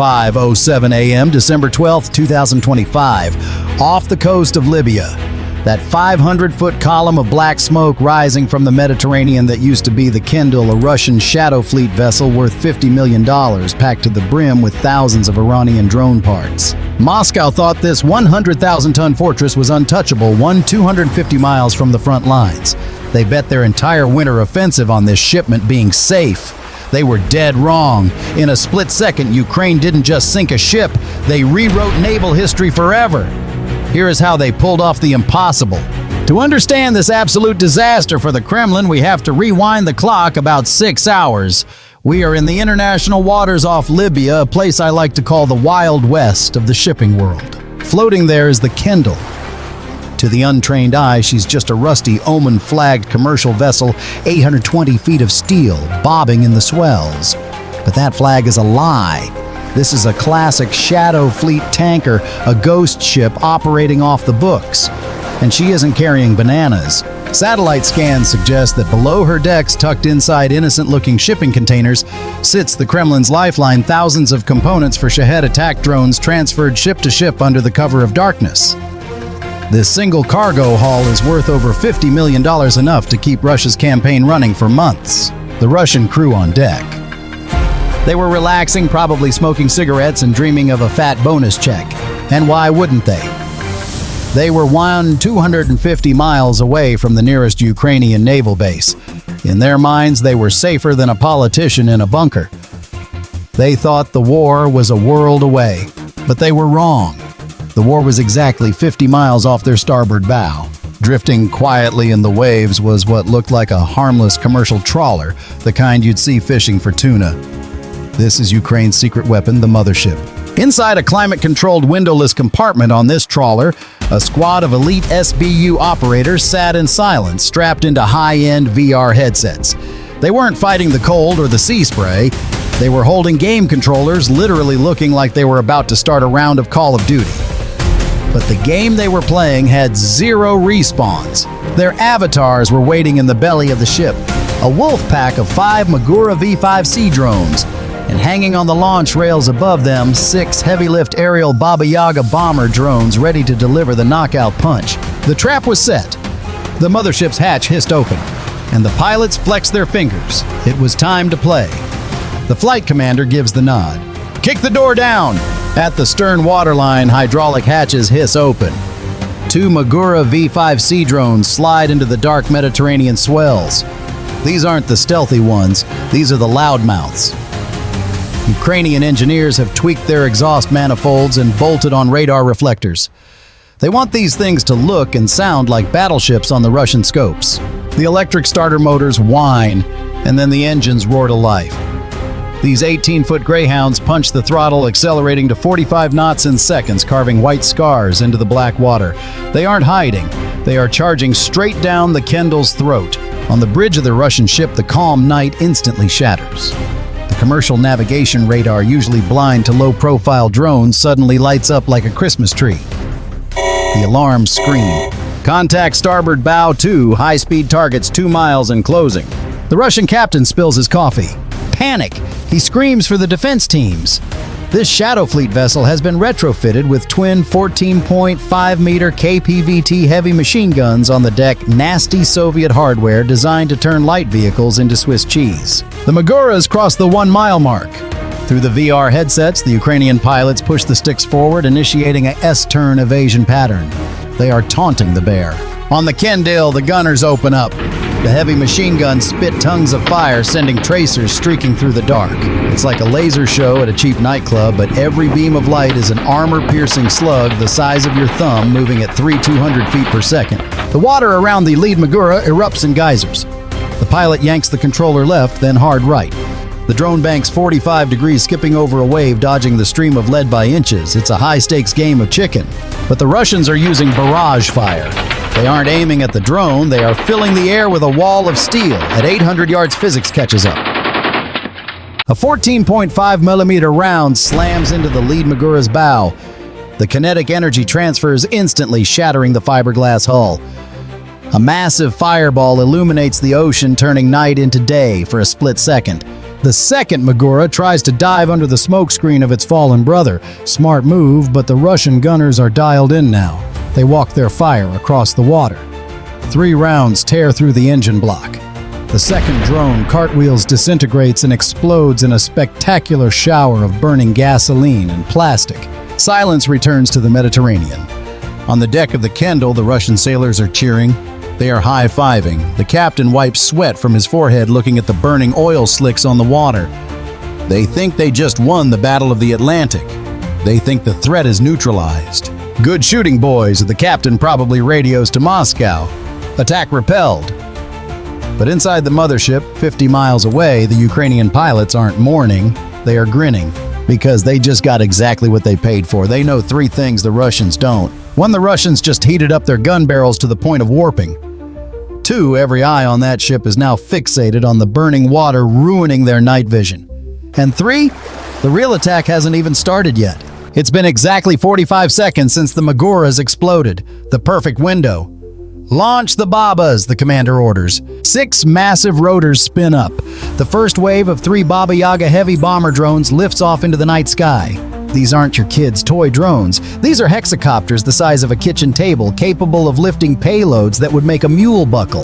5:07 a.m., December 12, 2025, off the coast of Libya. That 500-foot column of black smoke rising from the Mediterranean that used to be the Kindle, a Russian shadow fleet vessel worth $50 million, packed to the brim with thousands of Iranian drone parts. Moscow thought this 100,000-ton fortress was untouchable, 250 miles from the front lines. They bet their entire winter offensive on this shipment being safe. They were dead wrong. In a split second, Ukraine didn't just sink a ship, they rewrote naval history forever. Here is how they pulled off the impossible. To understand this absolute disaster for the Kremlin, we have to rewind the clock about 6 hours. We are in the international waters off Libya, a place I like to call the Wild West of the shipping world. Floating there is the Kindle. To the untrained eye, she's just a rusty Oman-flagged commercial vessel, 820 feet of steel, bobbing in the swells. But that flag is a lie. This is a classic shadow fleet tanker, a ghost ship operating off the books. And she isn't carrying bananas. Satellite scans suggest that below her decks, tucked inside innocent-looking shipping containers, sits the Kremlin's lifeline, thousands of components for Shahed attack drones transferred ship to ship under the cover of darkness. This single cargo haul is worth over $50 million, enough to keep Russia's campaign running for months. The Russian crew on deck. They were relaxing, probably smoking cigarettes and dreaming of a fat bonus check. And why wouldn't they? They were 250 miles away from the nearest Ukrainian naval base. In their minds, they were safer than a politician in a bunker. They thought the war was a world away, but they were wrong. The war was exactly 50 miles off their starboard bow. Drifting quietly in the waves was what looked like a harmless commercial trawler, the kind you'd see fishing for tuna. This is Ukraine's secret weapon, the mothership. Inside a climate-controlled windowless compartment on this trawler, a squad of elite SBU operators sat in silence, strapped into high-end VR headsets. They weren't fighting the cold or the sea spray. They were holding game controllers, literally looking like they were about to start a round of Call of Duty. But the game they were playing had 0 respawns. Their avatars were waiting in the belly of the ship, a wolf pack of 5 Magura V-5C drones, and hanging on the launch rails above them, 6 heavy-lift aerial Baba Yaga bomber drones ready to deliver the knockout punch. The trap was set. The mothership's hatch hissed open, and the pilots flexed their fingers. It was time to play. The flight commander gives the nod. "Kick the door down!" At the stern waterline, hydraulic hatches hiss open. 2 Magura V-5C drones slide into the dark Mediterranean swells. These aren't the stealthy ones, these are the loudmouths. Ukrainian engineers have tweaked their exhaust manifolds and bolted on radar reflectors. They want these things to look and sound like battleships on the Russian scopes. The electric starter motors whine, and then the engines roar to life. These 18-foot Greyhounds punch the throttle, accelerating to 45 knots in seconds, carving white scars into the black water. They aren't hiding. They are charging straight down the Kindle's throat. On the bridge of the Russian ship, the calm night instantly shatters. The commercial navigation radar, usually blind to low-profile drones, suddenly lights up like a Christmas tree. The alarms scream. "Contact starboard bow 2, high-speed targets 2 miles and closing." The Russian captain spills his coffee. Panic! He screams for the defense teams. This Shadow Fleet vessel has been retrofitted with twin 14.5-meter KPVT heavy machine guns on the deck, nasty Soviet hardware designed to turn light vehicles into Swiss cheese. The Maguras cross the 1-mile mark. Through the VR headsets, the Ukrainian pilots push the sticks forward, initiating a S-turn evasion pattern. They are taunting the bear. On the Kindle, the gunners open up. The heavy machine guns spit tongues of fire, sending tracers streaking through the dark. It's like a laser show at a cheap nightclub, but every beam of light is an armor-piercing slug the size of your thumb, moving at 200 feet per second. The water around the lead Magura erupts in geysers. The pilot yanks the controller left, then hard right. The drone banks 45 degrees, skipping over a wave, dodging the stream of lead by inches. It's a high-stakes game of chicken. But the Russians are using barrage fire. They aren't aiming at the drone, they are filling the air with a wall of steel. At 800 yards, physics catches up. A 14.5mm round slams into the lead Magura's bow. The kinetic energy transfers instantly, shattering the fiberglass hull. A massive fireball illuminates the ocean, turning night into day for a split second. The second Magura tries to dive under the smokescreen of its fallen brother. Smart move, but the Russian gunners are dialed in now. They walk their fire across the water. 3 rounds tear through the engine block. The second drone cartwheels, disintegrates, and explodes in a spectacular shower of burning gasoline and plastic. Silence returns to the Mediterranean. On the deck of the Kendall, the Russian sailors are cheering. They are high-fiving. The captain wipes sweat from his forehead looking at the burning oil slicks on the water. They think they just won the Battle of the Atlantic. They think the threat is neutralized. Good shooting, boys, the captain probably radios to Moscow. Attack repelled. But inside the mothership, 50 miles away, the Ukrainian pilots aren't mourning, they are grinning. Because they just got exactly what they paid for. They know 3 things the Russians don't. 1, the Russians just heated up their gun barrels to the point of warping. 2, every eye on that ship is now fixated on the burning water, ruining their night vision. And 3, the real attack hasn't even started yet. It's been exactly 45 seconds since the Maguras exploded. The perfect window. Launch the Babas, the commander orders. 6 massive rotors spin up. The first wave of 3 Baba Yaga heavy bomber drones lifts off into the night sky. These aren't your kids' toy drones. These are hexacopters the size of a kitchen table, capable of lifting payloads that would make a mule buckle.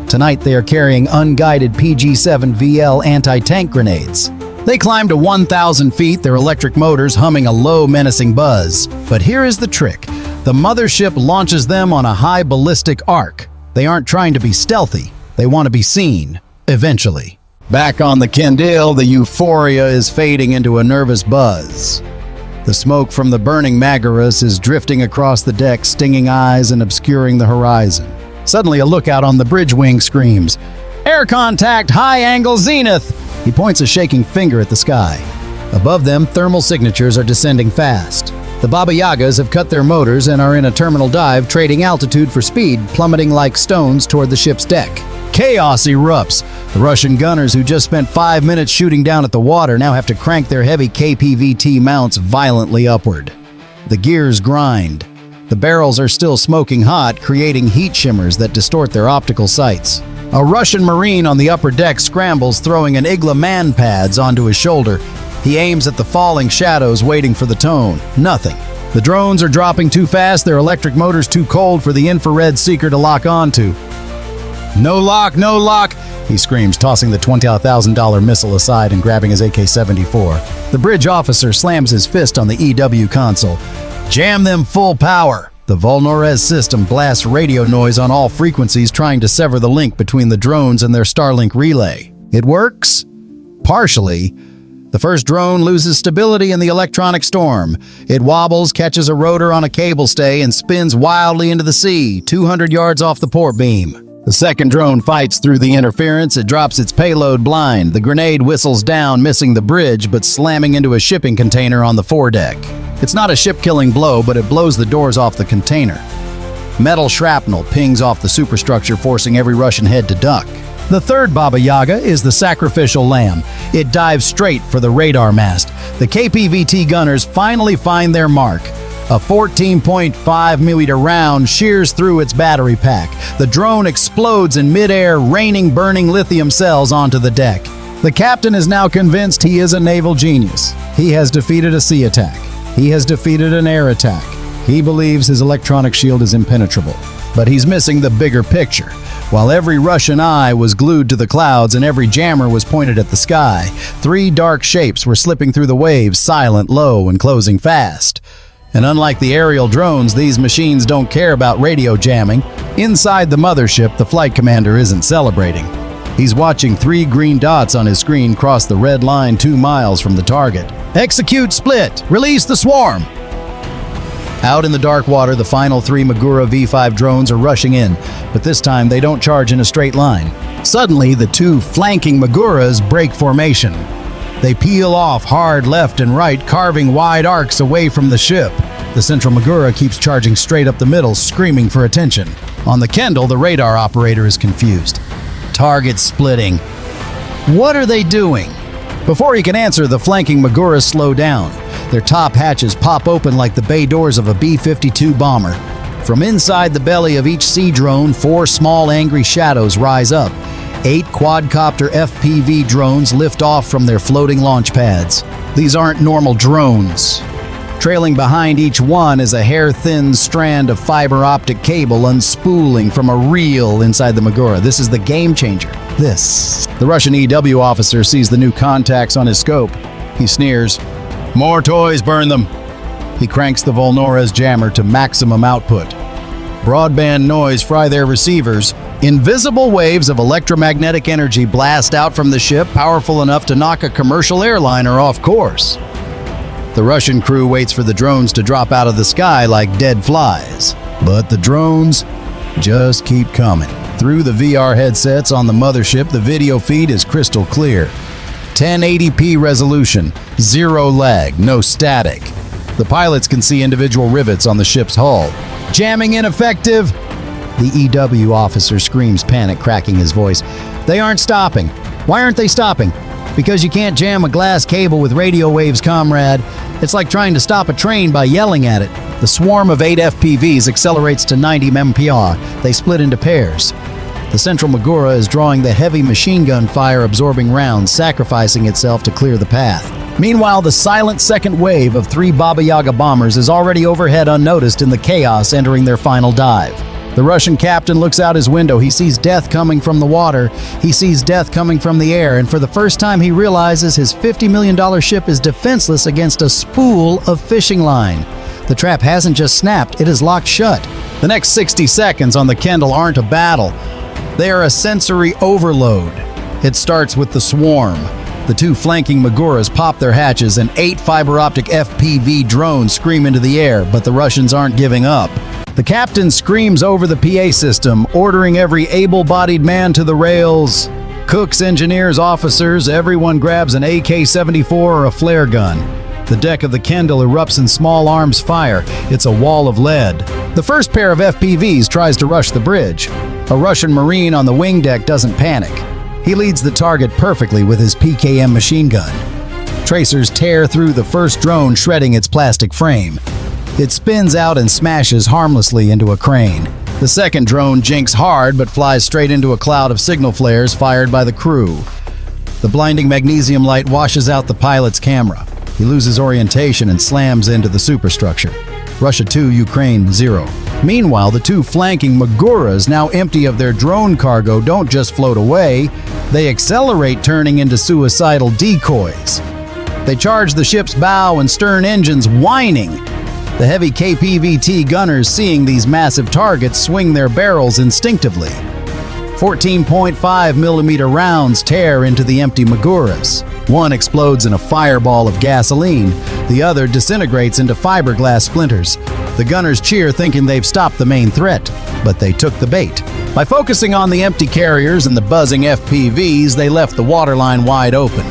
Tonight they are carrying unguided PG-7 VL anti-tank grenades. They climb to 1,000 feet, their electric motors humming a low, menacing buzz. But here is the trick. The mothership launches them on a high ballistic arc. They aren't trying to be stealthy. They want to be seen, eventually. Back on the Kendall, the euphoria is fading into a nervous buzz. The smoke from the burning Maguras is drifting across the deck, stinging eyes and obscuring the horizon. Suddenly, a lookout on the bridge wing screams, "Air contact, high-angle zenith!" He points a shaking finger at the sky. Above them, thermal signatures are descending fast. The Baba Yagas have cut their motors and are in a terminal dive, trading altitude for speed, plummeting like stones toward the ship's deck. Chaos erupts. The Russian gunners, who just spent 5 minutes shooting down at the water, now have to crank their heavy KPVT mounts violently upward. The gears grind. The barrels are still smoking hot, creating heat shimmers that distort their optical sights. A Russian Marine on the upper deck scrambles, throwing an Igla man pads onto his shoulder. He aims at the falling shadows, waiting for the tone. Nothing. The drones are dropping too fast, their electric motors too cold for the infrared seeker to lock onto. "No lock, no lock!" he screams, tossing the $20,000 missile aside and grabbing his AK-74. The bridge officer slams his fist on the EW console. "Jam them full power!" The Volnorez system blasts radio noise on all frequencies, trying to sever the link between the drones and their Starlink relay. It works? Partially. The first drone loses stability in the electronic storm. It wobbles, catches a rotor on a cable stay, and spins wildly into the sea, 200 yards off the port beam. The second drone fights through the interference. It drops its payload blind. The grenade whistles down, missing the bridge, but slamming into a shipping container on the foredeck. It's not a ship-killing blow, but it blows the doors off the container. Metal shrapnel pings off the superstructure, forcing every Russian head to duck. The third Baba Yaga is the sacrificial lamb. It dives straight for the radar mast. The KPVT gunners finally find their mark. A 14.5mm round shears through its battery pack. The drone explodes in midair, raining burning lithium cells onto the deck. The captain is now convinced he is a naval genius. He has defeated a sea attack. He has defeated an air attack. He believes his electronic shield is impenetrable. But he's missing the bigger picture. While every Russian eye was glued to the clouds and every jammer was pointed at the sky, 3 dark shapes were slipping through the waves, silent, low, and closing fast. And unlike the aerial drones, these machines don't care about radio jamming. Inside the mothership, the flight commander isn't celebrating. He's watching 3 green dots on his screen cross the red line 2 miles from the target. Execute split! Release the swarm! Out in the dark water, the final 3 Magura V5 drones are rushing in, but this time they don't charge in a straight line. Suddenly, the 2 flanking Maguras break formation. They peel off hard left and right, carving wide arcs away from the ship. The central Magura keeps charging straight up the middle, screaming for attention. On the Kendall, the radar operator is confused. Target splitting. What are they doing? Before he can answer, the flanking Maguras slow down. Their top hatches pop open like the bay doors of a B-52 bomber. From inside the belly of each sea drone, 4 small angry shadows rise up. 8 quadcopter FPV drones lift off from their floating launch pads. These aren't normal drones. Trailing behind each one is a hair-thin strand of fiber optic cable unspooling from a reel inside the Magura. This is the game changer. The Russian EW officer sees the new contacts on his scope. He sneers. More toys, burn them. He cranks the Volnora's jammer to maximum output. Broadband noise fry their receivers. Invisible waves of electromagnetic energy blast out from the ship, powerful enough to knock a commercial airliner off course. The Russian crew waits for the drones to drop out of the sky like dead flies. But the drones just keep coming. Through the VR headsets on the mothership, the video feed is crystal clear. 1080p resolution, 0 lag, no static. The pilots can see individual rivets on the ship's hull. Jamming ineffective! The EW officer screams, panic cracking his voice. They aren't stopping. Why aren't they stopping? Because you can't jam a glass cable with radio waves, comrade. It's like trying to stop a train by yelling at it. The swarm of 8 FPVs accelerates to 90 mph. They split into pairs. The central Magura is drawing the heavy machine gun fire absorbing rounds, sacrificing itself to clear the path. Meanwhile, the silent second wave of 3 Baba Yaga bombers is already overhead unnoticed in the chaos, entering their final dive. The Russian captain looks out his window. He sees death coming from the water. He sees death coming from the air. And for the first time, he realizes his $50 million ship is defenseless against a spool of fishing line. The trap hasn't just snapped, it is locked shut. The next 60 seconds on the Kendall aren't a battle. They are a sensory overload. It starts with the swarm. The 2 flanking Maguras pop their hatches and 8 fiber optic FPV drones scream into the air, but the Russians aren't giving up. The captain screams over the PA system, ordering every able-bodied man to the rails. Cooks, engineers, officers, everyone grabs an AK-74 or a flare gun. The deck of the Kendall erupts in small arms fire. It's a wall of lead. The first pair of FPVs tries to rush the bridge. A Russian Marine on the wing deck doesn't panic. He leads the target perfectly with his PKM machine gun. Tracers tear through the first drone, shredding its plastic frame. It spins out and smashes harmlessly into a crane. The second drone jinks hard but flies straight into a cloud of signal flares fired by the crew. The blinding magnesium light washes out the pilot's camera. He loses orientation and slams into the superstructure. Russia 2, Ukraine 0. Meanwhile, the 2 flanking Maguras, now empty of their drone cargo, don't just float away. They accelerate, turning into suicidal decoys. They charge the ship's bow and stern engines, whining. The heavy KPVT gunners, seeing these massive targets, swing their barrels instinctively. 14.5mm rounds tear into the empty Maguras. One explodes in a fireball of gasoline. The other disintegrates into fiberglass splinters. The gunners cheer, thinking they've stopped the main threat, but they took the bait. By focusing on the empty carriers and the buzzing FPVs, they left the waterline wide open.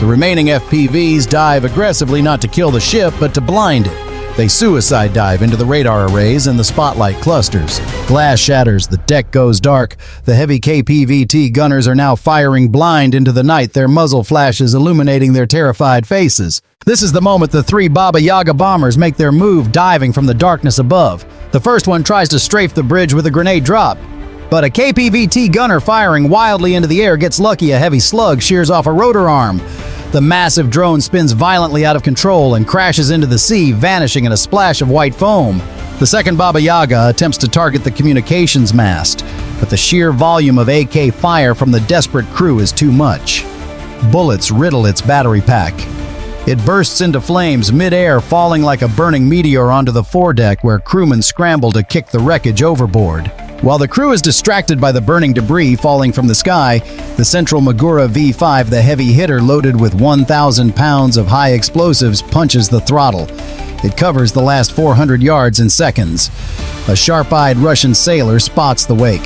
The remaining FPVs dive aggressively, not to kill the ship, but to blind it. They suicide dive into the radar arrays and the spotlight clusters. Glass shatters, the deck goes dark. The heavy KPVT gunners are now firing blind into the night, their muzzle flashes illuminating their terrified faces. This is the moment the 3 Baba Yaga bombers make their move, diving from the darkness above. The first one tries to strafe the bridge with a grenade drop, but a KPVT gunner firing wildly into the air gets lucky. A heavy slug shears off a rotor arm. The massive drone spins violently out of control and crashes into the sea, vanishing in a splash of white foam. The second Baba Yaga attempts to target the communications mast, but the sheer volume of AK fire from the desperate crew is too much. Bullets riddle its battery pack. It bursts into flames mid-air, falling like a burning meteor onto the foredeck, where crewmen scramble to kick the wreckage overboard. While the crew is distracted by the burning debris falling from the sky, the central Magura V5, the heavy hitter loaded with 1,000 pounds of high explosives, punches the throttle. It covers the last 400 yards in seconds. A sharp-eyed Russian sailor spots the wake.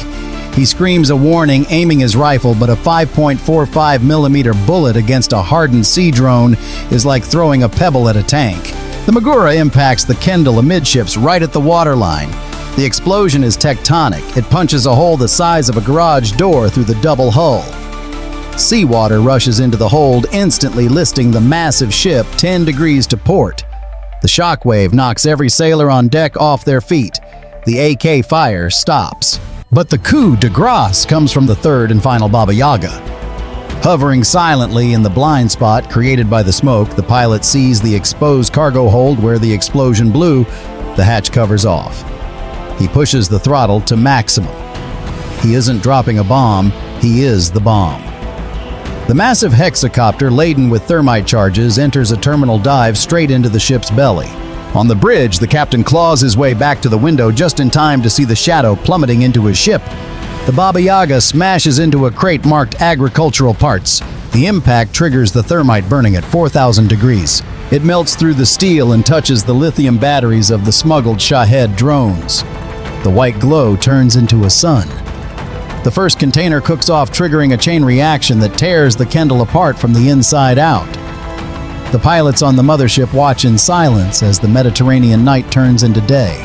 He screams a warning, aiming his rifle, but a 5.45mm bullet against a hardened sea drone is like throwing a pebble at a tank. The Magura impacts the Kendall amidships right at the waterline. The explosion is tectonic. It punches a hole the size of a garage door through the double hull. Seawater rushes into the hold, instantly listing the massive ship 10 degrees to port. The shockwave knocks every sailor on deck off their feet. The AK fire stops. But the coup de grace comes from the third and final Baba Yaga. Hovering silently in the blind spot created by the smoke, the pilot sees the exposed cargo hold where the explosion blew. The hatch covers off. He pushes the throttle to maximum. He isn't dropping a bomb, he is the bomb. The massive hexacopter laden with thermite charges enters a terminal dive straight into the ship's belly. On the bridge, the captain claws his way back to the window just in time to see the shadow plummeting into his ship. The Baba Yaga smashes into a crate marked agricultural parts. The impact triggers the thermite burning at 4,000 degrees. It melts through the steel and touches the lithium batteries of the smuggled Shahed drones. The white glow turns into a sun. The first container cooks off, triggering a chain reaction that tears the Kendall apart from the inside out. The pilots on the mothership watch in silence as the Mediterranean night turns into day.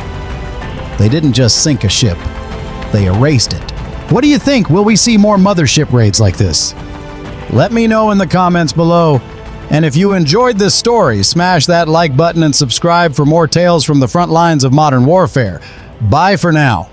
They didn't just sink a ship, they erased it. What do you think? Will we see more mothership raids like this? Let me know in the comments below. And if you enjoyed this story, smash that like button and subscribe for more tales from the front lines of modern warfare. Bye for now.